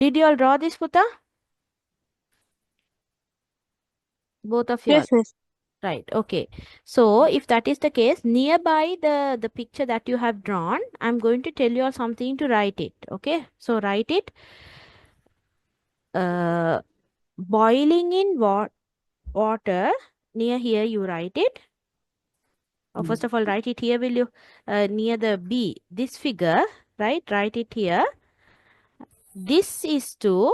Did you all draw this, Puta? Both of you all. Yes, miss. Right. Okay. So if that is the case, nearby the picture that you have drawn, I'm going to tell you all something to write it. Okay. So write it. Boiling in water. Near here you write it. First of all, write it here. Will you near the B? This figure, right? Write it here. This is to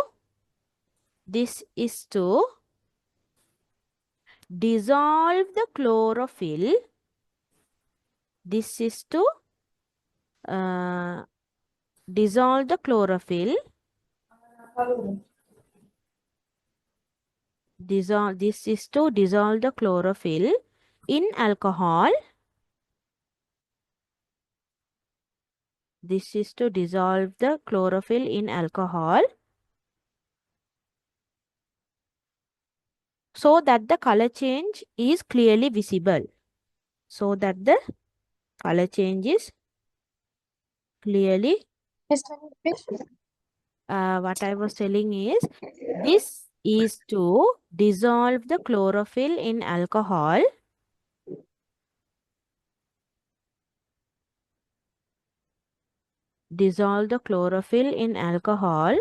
dissolve the chlorophyll. This is to dissolve the chlorophyll. This is to dissolve the chlorophyll in alcohol. This is to dissolve the chlorophyll in alcohol so that the color change is clearly visible. So that the color change is clearly. Miss, can you repeat? What I was telling is this is to dissolve the chlorophyll in alcohol. Dissolve the chlorophyll in alcohol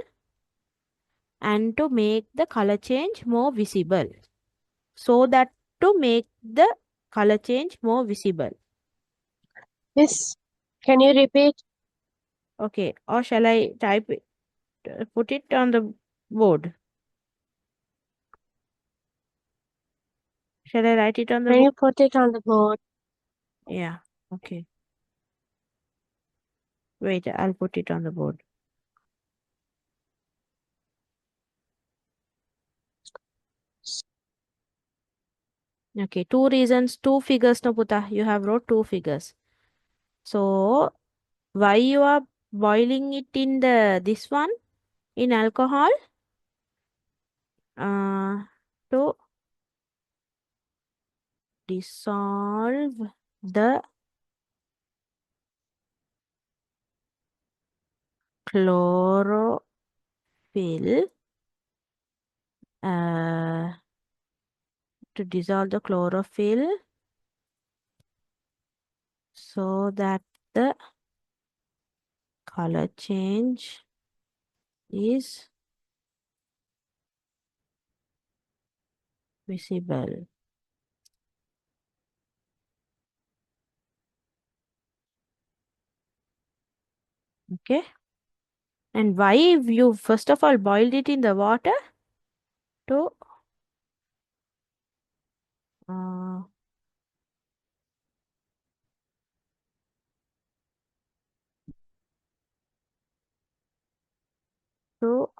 and to make the color change more visible. So that to make the color change more visible. Miss, can you repeat? Okay. Or shall I type it, put it on the board? Shall I write it on the Can board? you put it on the board? Yeah. Okay. Wait, I'll put it on the board. Okay. Two reasons, two figures, no Puta. You have wrote two figures. So why you are boiling it in this one in alcohol? To dissolve the chlorophyll to dissolve the chlorophyll so that the color change is visible. Okay. And why you first of all boiled it in the water? To uh, to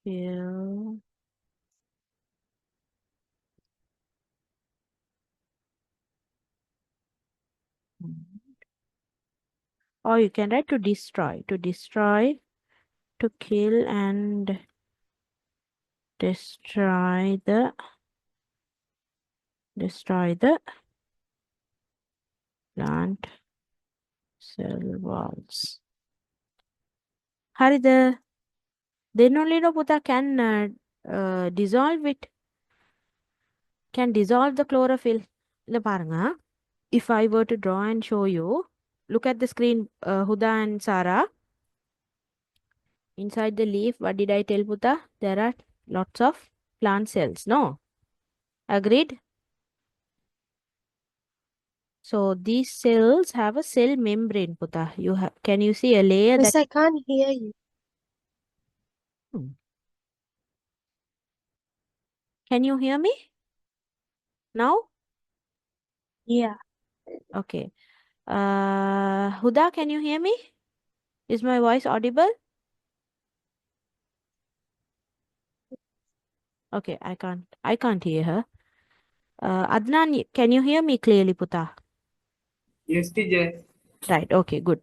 kill. Or you can write to destroy, to kill and destroy the plant cell walls. Harida, then only no Puta can dissolve it. Can dissolve the chlorophyll. இல்ல பாருங்க. If I were to draw and show you, look at the screen, Huda and Sarah. Inside the leaf, what did I tell Puta? There are lots of plant cells. No? Agreed? So these cells have a cell membrane, Puta. Can you see a layer Miss, that? I can't hear you. Can you hear me now? Yeah. Okay. Huda, can you hear me? Is my voice audible? Okay, I can't hear her. Adnan, can you hear me clearly, Puta? Yes, teacher. Right, okay, good.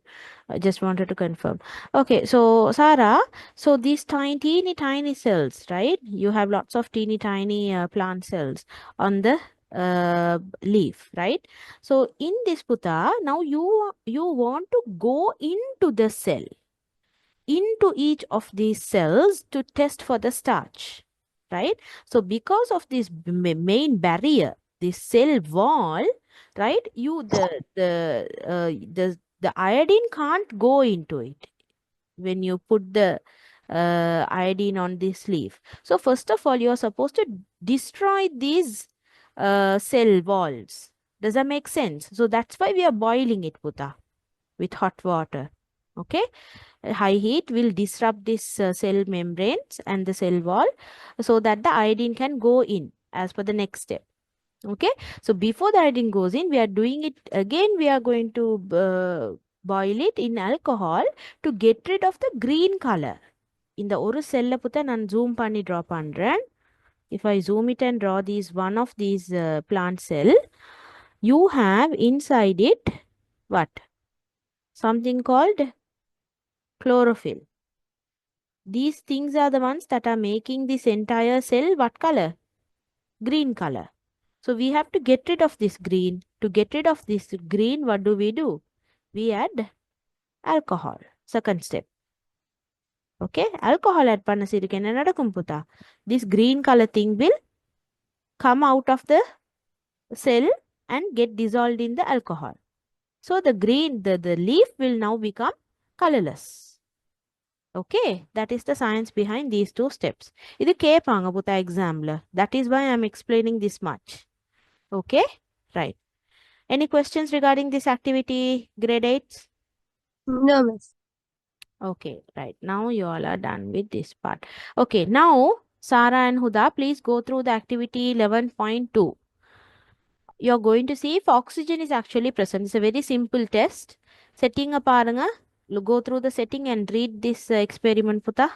I just wanted to confirm. Okay, so Sarah, so these tiny cells, right? You have lots of teeny tiny plant cells on the leaf, right? So in this puta, now you want to go into the cell, into each of these cells to test for the starch, right? So because of this main barrier, this cell wall, right? The iodine can't go into it when you put the iodine on this leaf. So first of all, you are supposed to destroy these cell walls. Does that make sense? So that's why we are boiling it, Puta, with hot water. Okay, high heat will disrupt this cell membranes and the cell wall so that the iodine can go in as per the next step. Okay, so before the iodine goes in, we are doing it again. We are going to boil it in alcohol to get rid of the green color. இந்த ஒரு செல்ல புத்த நான் zoom பண்ணி draw பண்றேன். If I zoom it and draw these one of these plant cell, you have inside it what? Something called chlorophyll. These things are the ones that are making this entire cell what color? Green color. So we have to get rid of this green. To get rid of this green, what do? We add alcohol. Second step. Okay, alcohol add பண்ண சிறுக்கு என்ன நடக்கும் Buddha? This green color thing will come out of the cell and get dissolved in the alcohol. So the leaf will now become colorless. Okay, that is the science behind these two steps. இது கேட்பாங்க Buddha examல. That is why I am explaining this much. Okay, right. Any questions regarding this activity, grade 8? No, miss. Okay, right. Now you all are done with this part. Okay, now Sara and Huda, please go through the activity 11.2. You're going to see if oxygen is actually present. It's a very simple test. Setting a paranga. Go through the setting and read this experiment, Puta.